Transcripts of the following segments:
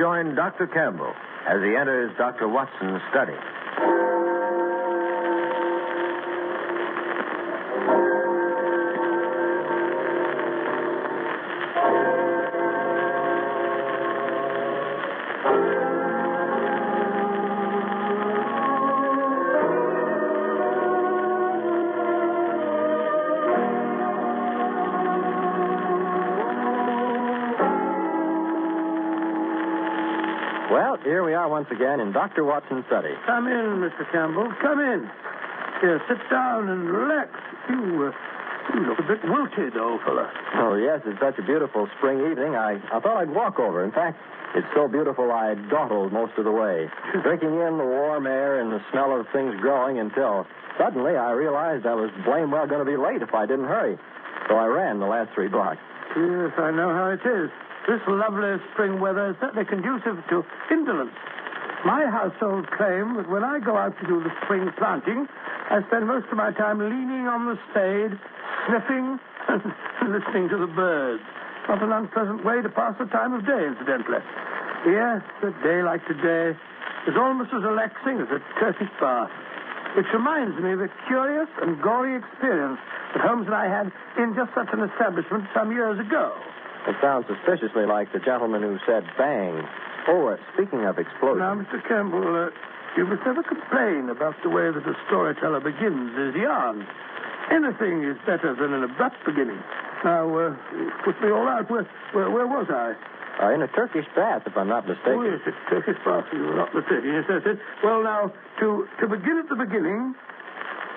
join Dr. Campbell as he enters Dr. Watson's study. Well, here we are once again in Dr. Watson's study. Come in, Mr. Campbell. Come in. Here, sit down and relax. You look a bit wilted, old fella. Oh, yes, it's such a beautiful spring evening. I thought I'd walk over. In fact, it's so beautiful I dawdled most of the way, drinking in the warm air and the smell of things growing until suddenly I realized I was blame well going to be late if I didn't hurry. So I ran the last 3 blocks. Yes, I know how it is. This lovely spring weather is certainly conducive to indolence. My household claim that when I go out to do the spring planting, I spend most of my time leaning on the spade, sniffing and listening to the birds. Not an unpleasant way to pass the time of day, incidentally. Yes, a day like today is almost as relaxing as a Turkish bath. Which reminds me of a curious and gory experience that Holmes and I had in just such an establishment some years ago. It sounds suspiciously like the gentleman who said bang. Oh, speaking of explosions. Now, Mr. Campbell, you must never complain about the way that a storyteller begins his yarn. Anything is better than an abrupt beginning. Now, put me all out. Where was I? In a Turkish bath, if I'm not mistaken. Oh, yes, it's Turkish bath. You're not mistaken. Yes, that's it. Well, now, to begin at the beginning,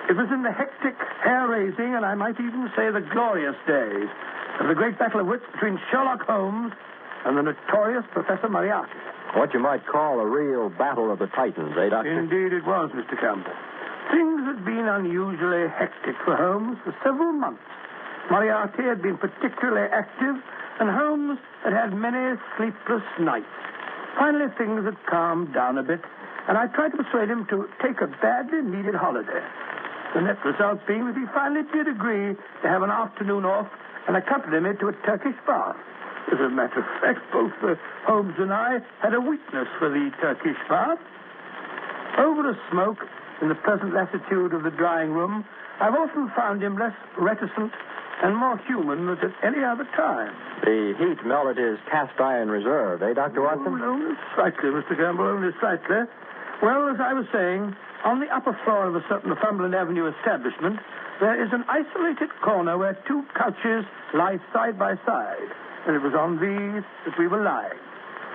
it was in the hectic, hair-raising, and I might even say the glorious days of the great battle of wits between Sherlock Holmes and the notorious Professor Moriarty. What you might call a real battle of the titans, eh, Doctor? Indeed it was, Mr. Campbell. Things had been unusually hectic for Holmes for several months. Moriarty had been particularly active, and Holmes had had many sleepless nights. Finally, things had calmed down a bit, and I tried to persuade him to take a badly needed holiday. The net result being that he finally did agree to have an afternoon off and accompany me to a Turkish bath. As a matter of fact, both Holmes and I had a weakness for the Turkish bath. Over a smoke, in the pleasant latitude of the drawing room, I've often found him less reticent and more human than at any other time. The heat melted his cast iron reserve, eh, Dr. Watson? Oh, only slightly, Mr. Campbell, only slightly. Well, as I was saying, on the upper floor of a certain Northumberland Avenue establishment, there is an isolated corner where 2 couches lie side by side, and it was on these that we were lying.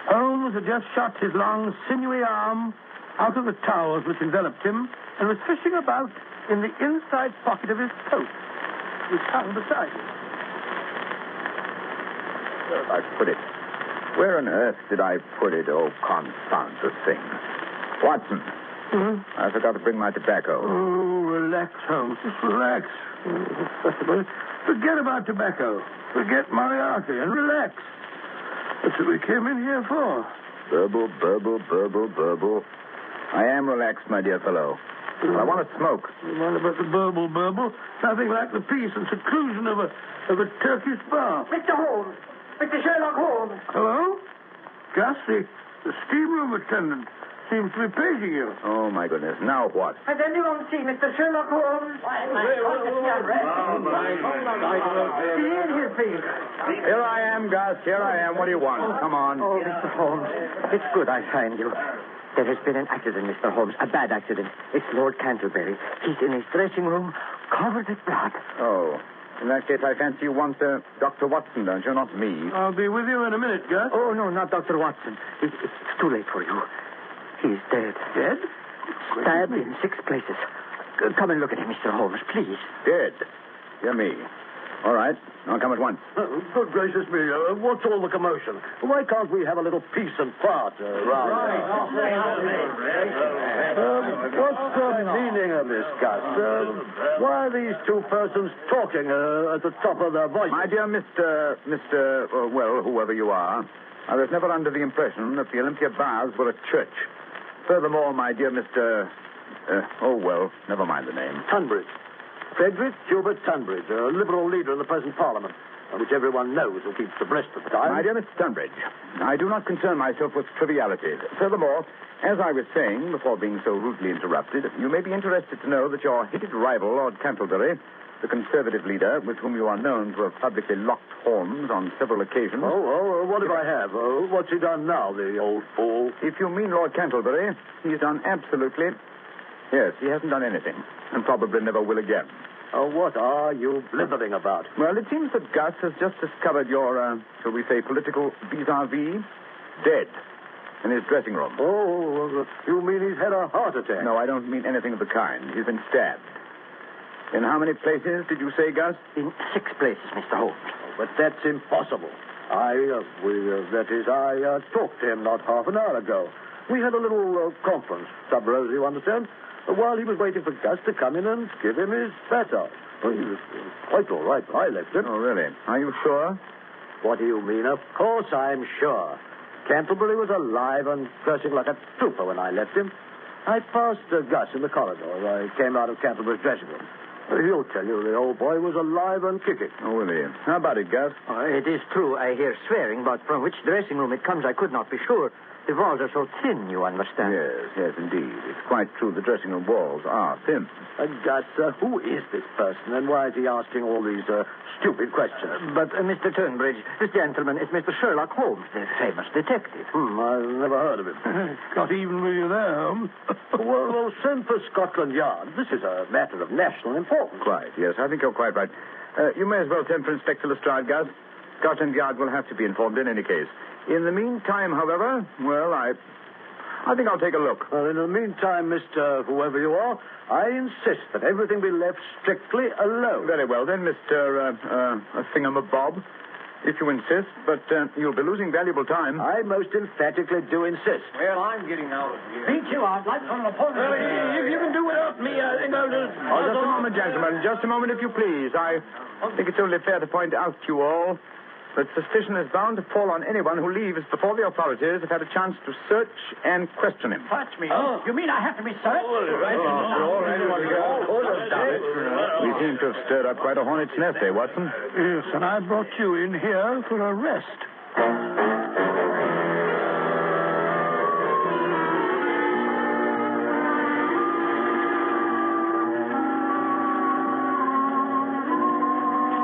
Holmes had just shot his long, sinewy arm out of the towels which enveloped him and was fishing about in the inside pocket of his coat, which hung beside him. Where have I put it? Where on earth did I put it? Oh, confound the thing. Watson. I forgot to bring my tobacco. Oh, relax, Holmes. Just relax. Forget about tobacco. Forget Moriarty and relax. That's what we came in here for. Burble, burble, burble, burble. I am relaxed, my dear fellow. I want to smoke. What about the burble? Nothing like the peace and seclusion of a Turkish bath. Mr. Holmes. Mr. Sherlock Holmes. Hello? Gus, the steam room attendant seems to be paging you. Oh, my goodness. Now what? Has anyone seen Mr. Sherlock Holmes? See in here, please. Here I am, Gus. Here I am. What do you want? Come on. Oh, Mr. Holmes, it's good I find you. There has been an accident, Mr. Holmes. A bad accident. It's Lord Canterbury. He's in his dressing room, covered with blood. Oh. In that case, I fancy you want Dr. Watson, don't you? Not me. I'll be with you in a minute, Gus. Oh, no, not Dr. Watson. It's too late for you. He's dead. Dead? Stabbed in 6 places. Come and look at him, Mr. Holmes, please. Dead? Dear me. All right. I'll come at once. Good gracious me. What's all the commotion? Why can't we have a little peace and quiet around? What's the meaning of this, Gus? Why are these 2 persons talking at the top of their voices? My dear well, whoever you are, I was never under the impression that the Olympia Baths were a church. Furthermore, my dear Mr. Never mind the name. Tunbridge. Frederick Hubert Tunbridge, a Liberal leader in the present Parliament. which everyone knows who keeps abreast of the time. My dear Mr. Stonebridge, I do not concern myself with trivialities. Furthermore, as I was saying, before being so rudely interrupted, you may be interested to know that your hated rival, Lord Cantlebury, the Conservative leader, with whom you are known to have publicly locked Holmes on several occasions... What if I have? What's he done now, the old fool? If you mean Lord Cantlebury, he's done absolutely... Yes, he hasn't done anything, and probably never will again. What are you blithering about? Well, it seems that Gus has just discovered your, shall we say, political vis-a-vis dead in his dressing room. You mean he's had a heart attack? No, I don't mean anything of the kind. He's been stabbed. In how many places did you say, Gus? In 6 places, Mr. Holmes. But that's impossible. I talked to him not half an hour ago. We had a little conference, sub rosa, you understand? While he was waiting for Gus to come in and give him his fat out. Well, he was quite all right when I left him. Oh, really? Are you sure? What do you mean? Of course I'm sure. Canterbury was alive and dressing like a trooper when I left him. I passed Gus in the corridor as I came out of Canterbury's dressing room. He'll tell you the old boy was alive and kicking. Oh, will he? How about it, Gus? It is true I hear swearing, but from which dressing room it comes I could not be sure. The walls are so thin, you understand. Yes, indeed. It's quite true the dressing room walls are thin. Gus, who is this person, and why is he asking all these stupid questions? But, Mr. Turnbridge, this gentleman is Mr. Sherlock Holmes, the famous detective. I've never heard of him. Got even with you there, Holmes. well, send for Scotland Yard. This is a matter of national importance. Quite, yes. I think you're quite right. You may as well send for Inspector Lestrade, Gus. Scotland Yard will have to be informed in any case. In the meantime, however, well, I think I'll take a look. Well, in the meantime, Mr. Whoever you are, I insist that everything be left strictly alone. Very well, then, Mr. Thingamabob, if you insist, but you'll be losing valuable time. I most emphatically do insist. Well, I'm getting out of here. Beat you out like on an opponent. If you can do without me, I think I'll just... Just a moment, gentlemen. Just a moment, if you please. I think it's only fair to point out to you all that suspicion is bound to fall on anyone who leaves before the authorities have had a chance to search and question him. Touch me. You mean I have to be searched? We seem to have stirred up quite a hornet's nest, eh, Watson? Yes, and I brought you in here for a rest.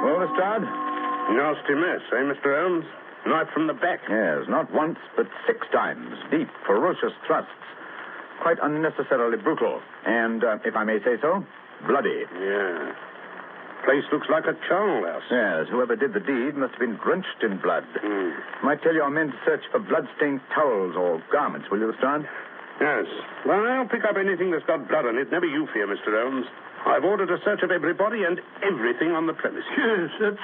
Well, Lestrade? Nasty mess, eh, Mr. Holmes? Knife from the back. Yes, not once, but 6 times. Deep, ferocious thrusts. Quite unnecessarily brutal. And, if I may say so, bloody. Yeah. Place looks like a charnel house. Yes, whoever did the deed must have been drenched in blood. Might tell your men to search for blood-stained towels or garments, will you, Lestrade? Yes. Well, I'll pick up anything that's got blood on it. Never you fear, Mr. Holmes. I've ordered a search of everybody and everything on the premises. Yes,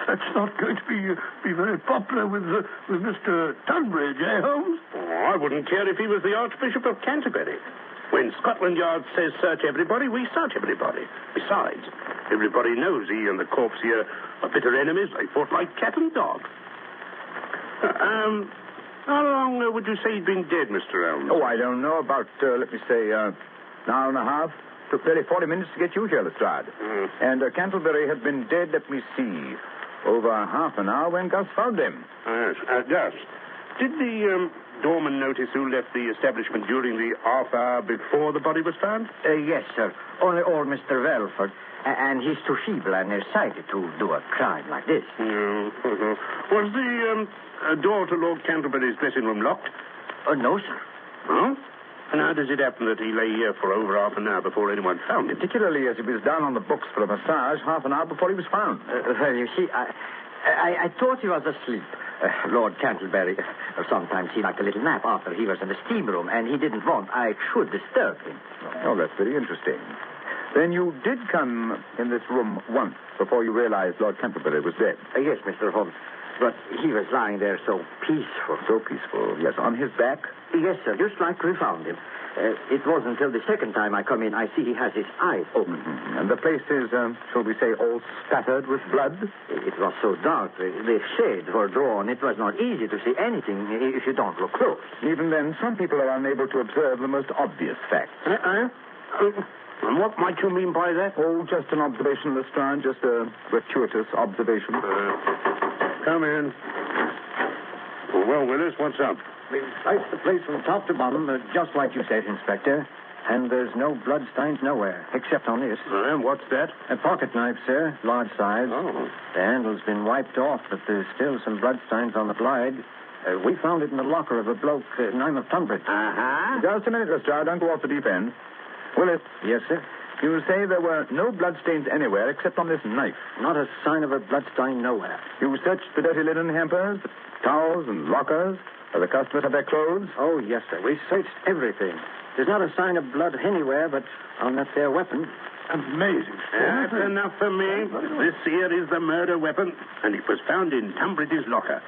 that's not going to be very popular with Mr. Tunbridge, eh, Holmes? I wouldn't care if he was the Archbishop of Canterbury. When Scotland Yard says search everybody, we search everybody. Besides, everybody knows he and the corpse here are bitter enemies. They fought like cat and dog. How long would you say he'd been dead, Mr. Holmes? Oh, I don't know. About, let me say, an hour and a half. Took nearly 40 minutes to get you here, Lestrade. And Cantlebury had been dead, let me see, over half an hour when Gus found him. Yes. Gus, did the doorman notice who left the establishment during the half hour before the body was found? Yes, sir. Only old Mr. Welford. And he's too feeble and nearsighted to do a crime like this. Was the door to Lord Canterbury's dressing room locked? No, sir. Oh? And how does it happen that he lay here for over half an hour before anyone found him? Particularly as he was down on the books for a massage half an hour before he was found. Well, you see, I thought he was asleep. Lord Canterbury sometimes he liked a little nap after he was in the steam room, and he didn't want I should disturb him. Oh, that's very interesting. Then you did come in this room once before you realized Lord Canterbury was dead? Yes, Mr. Holmes. But he was lying there so peaceful. So peaceful, yes. On his back? Yes, sir, just like we found him. It wasn't until the second time I come in I see he has his eyes open. Mm-hmm. And the place is, shall we say, all spattered with blood? It was so dark. The shades were drawn. It was not easy to see anything if you don't look close. Even then, some people are unable to observe the most obvious facts. And what might you mean by that? Oh, just an observation, Lestrade. Just a gratuitous observation. Come in. Well, Willis, what's up? We've sliced the place from top to bottom, just like you said, Inspector. And there's no bloodstains nowhere, except on this. What's that? A pocket knife, sir, large size. Oh. The handle's been wiped off, but there's still some bloodstains on the blade. We found it in the locker of a bloke named of Tunbridge. Uh-huh. Just a minute, Lestrade. Don't go off the deep end. Willis, Yes, sir. you say there were no bloodstains anywhere except on this knife. Not a sign of a bloodstain nowhere. You searched the dirty linen hampers, the towels and lockers, where the customers had their clothes? Oh, yes, sir. We searched everything. There's not a sign of blood anywhere, but on that there weapon. Amazing. That's enough for me. This here is the murder weapon, and it was found in Tunbridge's locker.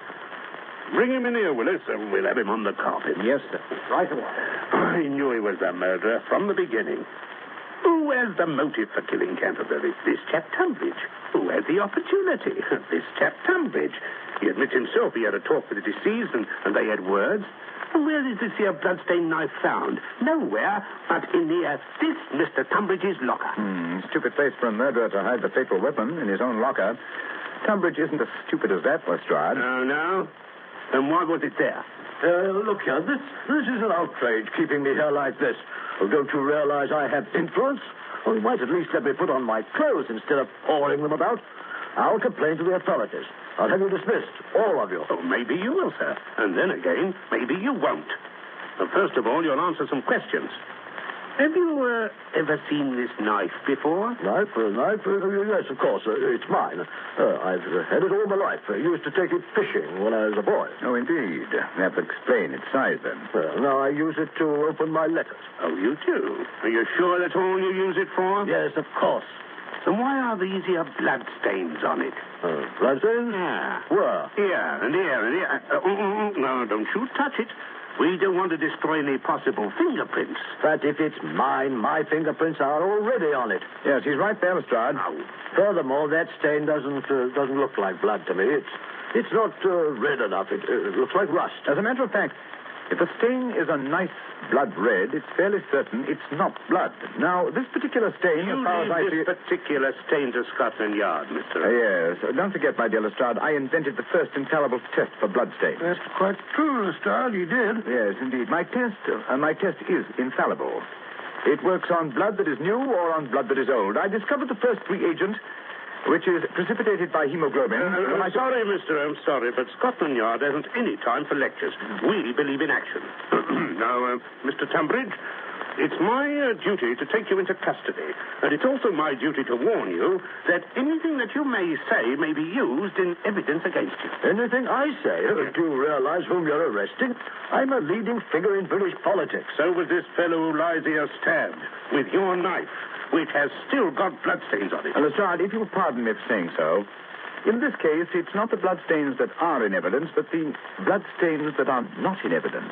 Bring him in here, Willis, and we'll have him on the carpet. Yes, sir. Right away. I knew he was the murderer from the beginning. Who has the motive for killing Canterbury? This chap Tunbridge. Who had the opportunity? This chap Tunbridge. He admits himself he had a talk with the deceased, and they had words. And where is this here bloodstained knife found? Nowhere but in this Mr. Tunbridge's locker. Stupid place for a murderer to hide the fatal weapon in his own locker. Tunbridge isn't as stupid as that, Lestrade. Oh, no? Then why was it there? Look here, this is an outrage, keeping me here like this. Oh, don't you realize I have influence? Well, you might at least let me put on my clothes instead of pouring them about. I'll complain to the authorities. I'll have you dismissed, all of you. Oh, maybe you will, sir. And then again, maybe you won't. But first of all, you'll answer some questions. Have you ever seen this knife before? Knife? Yes, of course. It's mine. I've had it all my life. I used to take it fishing when I was a boy. Oh, indeed. That would explain its size, then. Now I use it to open my letters. Oh, you do? Are you sure that's all you use it for? Yes, of course. Then why are these here blood stains on it? Bloodstains? Yeah. Where? Here and here and here. No, don't you touch it. We don't want to destroy any possible fingerprints. But if it's mine, my fingerprints are already on it. Yes, he's right there, Lestrade. Furthermore, that stain doesn't look like blood to me. It's not red enough. It looks like rust. As a matter of fact, if the stain is a nice blood red, it's fairly certain it's not blood. Now, this particular stain, You as far as I see leave this particular stain to Scotland Yard, Mr. Yes. Don't forget, my dear Lestrade, I invented the first infallible test for blood stains. That's quite true, Lestrade. You did. Yes, indeed. My test is infallible. It works on blood that is new or on blood that is old. I discovered the first reagent, which is precipitated by hemoglobin. Sorry, Mr. Holmes, sorry, but Scotland Yard hasn't any time for lectures. We believe in action. Now, Mr. Tunbridge, it's my duty to take you into custody, and it's also my duty to warn you that anything that you may say may be used in evidence against you. Anything I say? Do you realize whom you're arresting? I'm a leading figure in British politics. So was this fellow who lies here stabbed with your knife, which has still got bloodstains on it. Lestrade, if you'll pardon me for saying so, in this case, it's not the bloodstains that are in evidence, but the bloodstains that are not in evidence,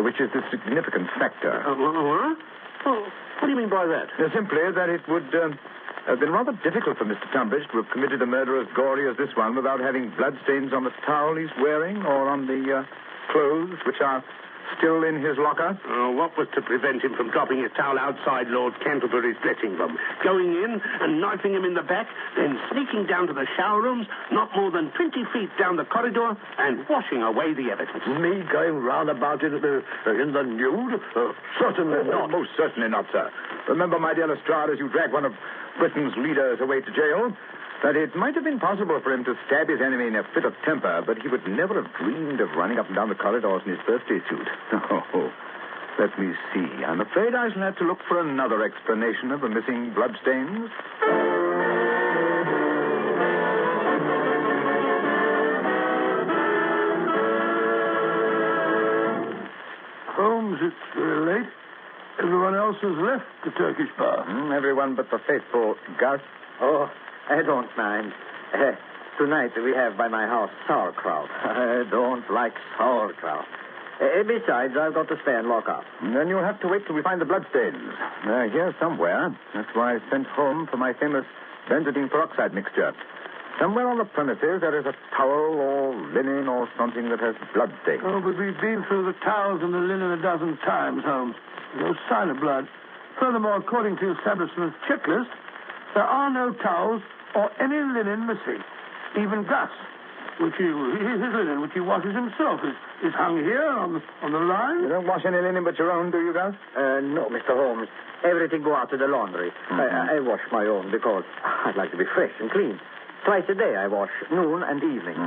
which is the significant factor. What? Oh, what do you mean by that? Simply that it would have been rather difficult for Mr. Tunbridge to have committed a murder as gory as this one without having bloodstains on the towel he's wearing or on the clothes which are still in his locker. What was to prevent him from dropping his towel outside Lord Canterbury's dressing room, going in and knifing him in the back, then sneaking down to the shower rooms, not more than 20 feet down the corridor, and washing away the evidence? Me going round about it in the nude? Certainly not. Most certainly not, sir. Remember, my dear Lestrade, as you drag one of Britain's leaders away to jail, that it might have been possible for him to stab his enemy in a fit of temper, but he would never have dreamed of running up and down the corridors in his birthday suit. Oh, let me see. I'm afraid I shall have to look for another explanation of the missing bloodstains. Holmes, it's late. Everyone else has left the Turkish bar. Everyone but the faithful Gus. Oh, I don't mind. Tonight we have by my house sauerkraut. I don't like sauerkraut. Besides, I've got to stay and lock up. Then you'll have to wait till we find the bloodstains. They're here somewhere. That's why I sent home for my famous benzidine peroxide mixture. Somewhere on the premises there is a towel or linen or something that has bloodstains. Oh, but we've been through the towels and the linen a dozen times, Holmes. No sign of blood. Furthermore, according to the establishment's checklist, there are no towels or any linen missing. Even Gus, his linen, which he washes himself, is hung here on the line. You don't wash any linen but your own, do you, Gus? No, Mr. Holmes. Everything go out to the laundry. I wash my own because I'd like to be fresh and clean. Twice a day I wash, noon and evening.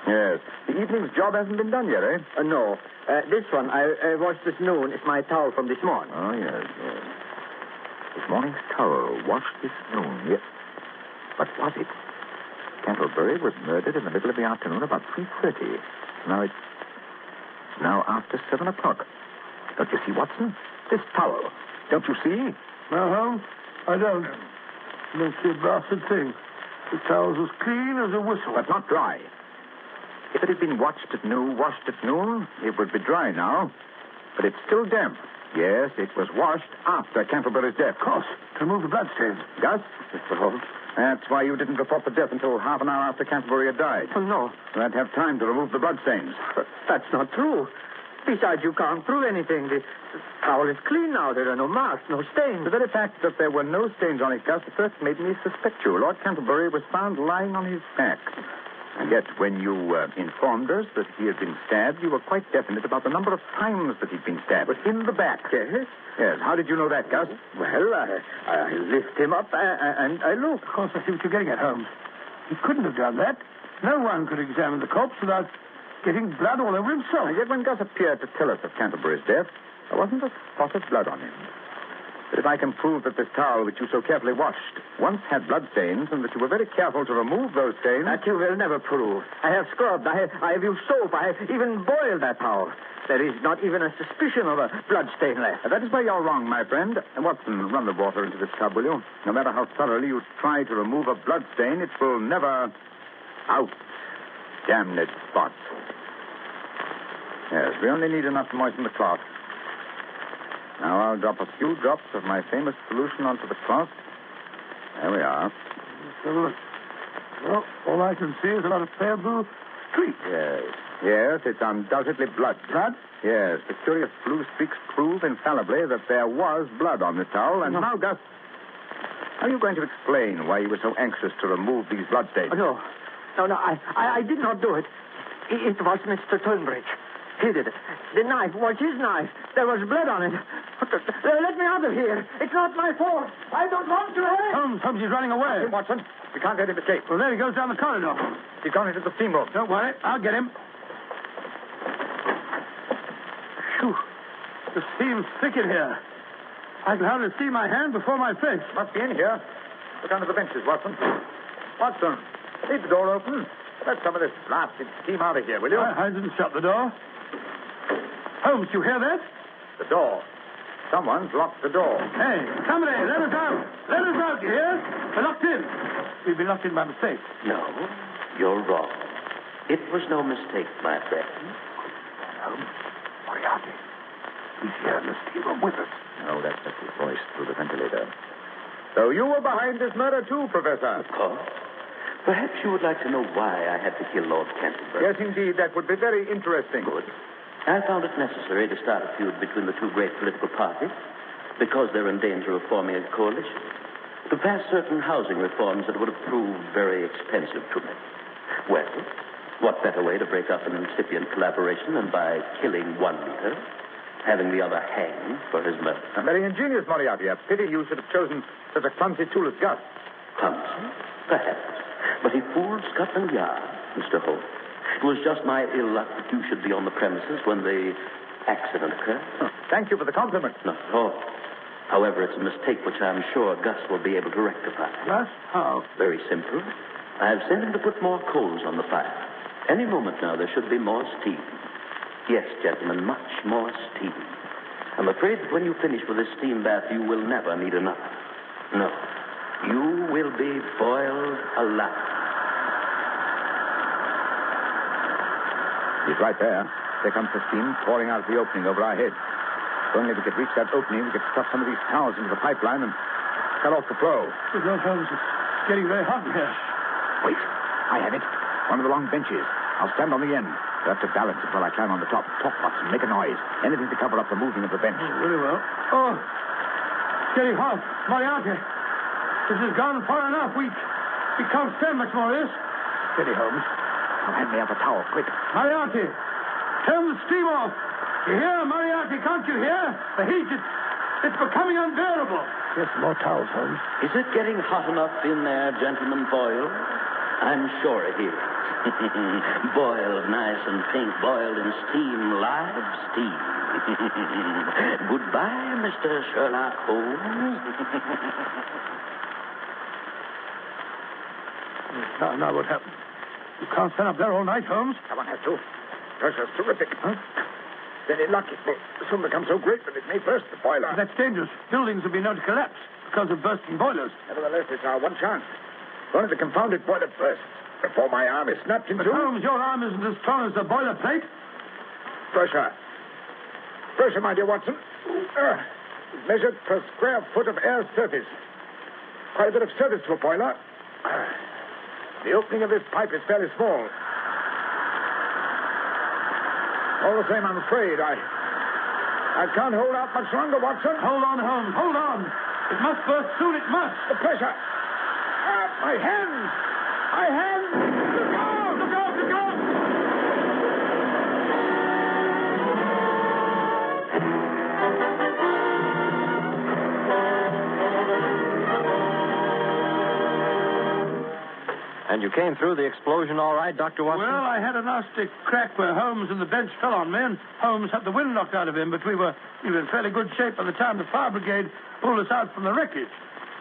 Yes. The evening's job hasn't been done yet, eh? No. This one I washed this noon. It's my towel from this morning. Oh, yes. This morning's towel washed this noon, yes. But was it? Cantlebury was murdered in the middle of the afternoon about 3:30. It's now after 7 o'clock. Don't you see, Watson? This towel. Don't you see? No, Holmes, I don't. I don't see a blasted thing. The towel's as clean as a whistle. But not dry. If it had been washed at noon, it would be dry now. But it's still damp. Yes, it was washed after Cantlebury's death. Of course, to remove the bloodstains. Gus? Mr. Holmes? That's why you didn't report the death until half an hour after Canterbury had died. Oh, no. You had to have time to remove the bloodstains. But that's not true. Besides, you can't prove anything. The towel is clean now. There are no marks, no stains. The very fact that there were no stains on it, Gus, first made me suspect you. Lord Canterbury was found lying on his back. And yet, when you informed us that he had been stabbed, you were quite definite about the number of times that he'd been stabbed. But in the back. Yes? Yes. How did you know that, Gus? Well, I lift him up and I look. Of course, I see what you're getting at, Holmes. He couldn't have done that. No one could examine the corpse without getting blood all over himself. And yet, when Gus appeared to tell us of Canterbury's death, there wasn't a spot of blood on him. But if I can prove that this towel which you so carefully washed once had blood stains and that you were very careful to remove those stains... That you will never prove. I have scrubbed. I have used soap. I have even boiled that towel. There is not even a suspicion of a blood stain left. That is where you're wrong, my friend. Watson, run the water into this tub, will you? No matter how thoroughly you try to remove a blood stain, it will never... Out. Damn it, spots. Yes, we only need enough to moisten the cloth. Now I'll drop a few drops of my famous solution onto the cloth. There we are. Well, all I can see is a lot of pale blue streaks. Yes, it's undoubtedly blood. Blood? Yes, the curious blue streaks prove infallibly that there was blood on the towel. And now, Gus, how are you going to explain why you were so anxious to remove these bloodstains? No, I did not do it. It was Mr. Turnbridge. He did it. The knife was his knife. There was blood on it. Let me out of here. It's not my fault. I don't want to hurt. Holmes, he's running away. Hey, Watson, we can't let him escape. Well, there he goes down the corridor. He's gone into the steam room. Don't worry. I'll get him. Phew. The steam's thick in here. I can hardly see my hand before my face. Must be in here. Look under the benches, Watson. Watson, leave the door open. Let some of this blasted steam out of here, will you? I didn't shut the door. Holmes, you hear that? The door. Someone's locked the door. Hey, somebody, let us out. Let us out, you hear? We're locked in. We've been locked in by mistake. No, you're wrong. It was no mistake, my friend. Holmes, Moriarty. He's here in the steam room with us. Oh, that's just his voice through the ventilator. So you were behind this murder, too, Professor? Of course. Perhaps you would like to know why I had to kill Lord Canterbury. Yes, indeed. That would be very interesting. Good. I found it necessary to start a feud between the two great political parties because they're in danger of forming a coalition to pass certain housing reforms that would have proved very expensive to me. Well, what better way to break up an incipient collaboration than by killing one leader, having the other hanged for his murder? Very ingenious, Moriarty. A pity you should have chosen such a clumsy tool as Gus. Clumsy? Perhaps. But he fooled Scotland Yard, Mr. Holmes. It was just my ill luck that you should be on the premises when the accident occurred. Thank you for the compliment. Not at all. However, it's a mistake which I'm sure Gus will be able to rectify. Gus? How? Very simple. I have sent him to put more coals on the fire. Any moment now, there should be more steam. Yes, gentlemen, much more steam. I'm afraid that when you finish with this steam bath, you will never need another. No. You will be boiled alive. He's right there. There comes the steam pouring out of the opening over our heads. If only we could reach that opening, we could stuff some of these towels into the pipeline and cut off the flow. Good Lord, Holmes, it's getting very hot in here. Wait. I have it. One of the long benches. I'll stand on the end. You'll have to balance it while I climb on the top. Talk, Watson. Make a noise. Anything to cover up the moving of the bench. Very well. Oh, getting hot. Moriarty, this has gone far enough. We can't stand much more of this. Steady, Holmes. Now hand me out the towel, quick. Moriarty, turn the steam off. You hear, Moriarty? Can't you hear? The heat, it's becoming unbearable. Here's some more towels, Holmes. Is it getting hot enough in there, Gentleman Boyle? I'm sure it is. Boiled nice and pink, boiled in steam, live steam. Goodbye, Mr. Sherlock Holmes. Now what happened? You can't stand up there all night, Holmes. Someone has to. Pressure's terrific. Huh? Steady luck. It will soon become so great that it may burst the boiler. That's dangerous. Buildings will be known to collapse because of bursting boilers. Nevertheless, it's our one chance. Only the confounded boiler bursts before my arm is snapped in But two. Holmes, your arm isn't as strong as the boiler plate. Pressure. Pressure, my dear Watson. Measured per square foot of air surface. Quite a bit of surface to a boiler. The opening of this pipe is fairly small. All the same, I'm afraid I can't hold out much longer, Watson. Hold on, Holmes. Hold on. It must burst soon. It must. The pressure. My hands. My hands. Look out. Look out. Look out. And you came through the explosion all right, Dr. Watson? Well, I had a nasty crack where Holmes and the bench fell on me, and Holmes had the wind knocked out of him, but we were in fairly good shape by the time the fire brigade pulled us out from the wreckage.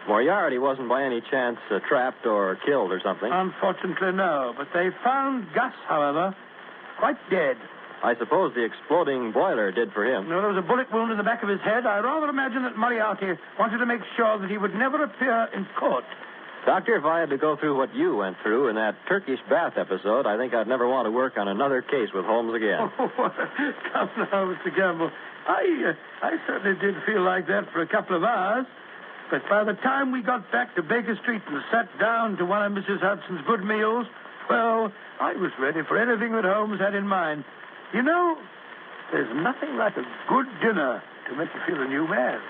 Moriarty wasn't by any chance trapped or killed or something? Unfortunately, no. But they found Gus, however, quite dead. I suppose the exploding boiler did for him. No, there was a bullet wound in the back of his head. I rather imagine that Moriarty wanted to make sure that he would never appear in court. Doctor, if I had to go through what you went through in that Turkish bath episode, I think I'd never want to work on another case with Holmes again. Oh, come now, Mr. Gamble. I certainly did feel like that for a couple of hours. But by the time we got back to Baker Street and sat down to one of Mrs. Hudson's good meals, well, I was ready for anything that Holmes had in mind. You know, there's nothing like a good dinner to make you feel a new man.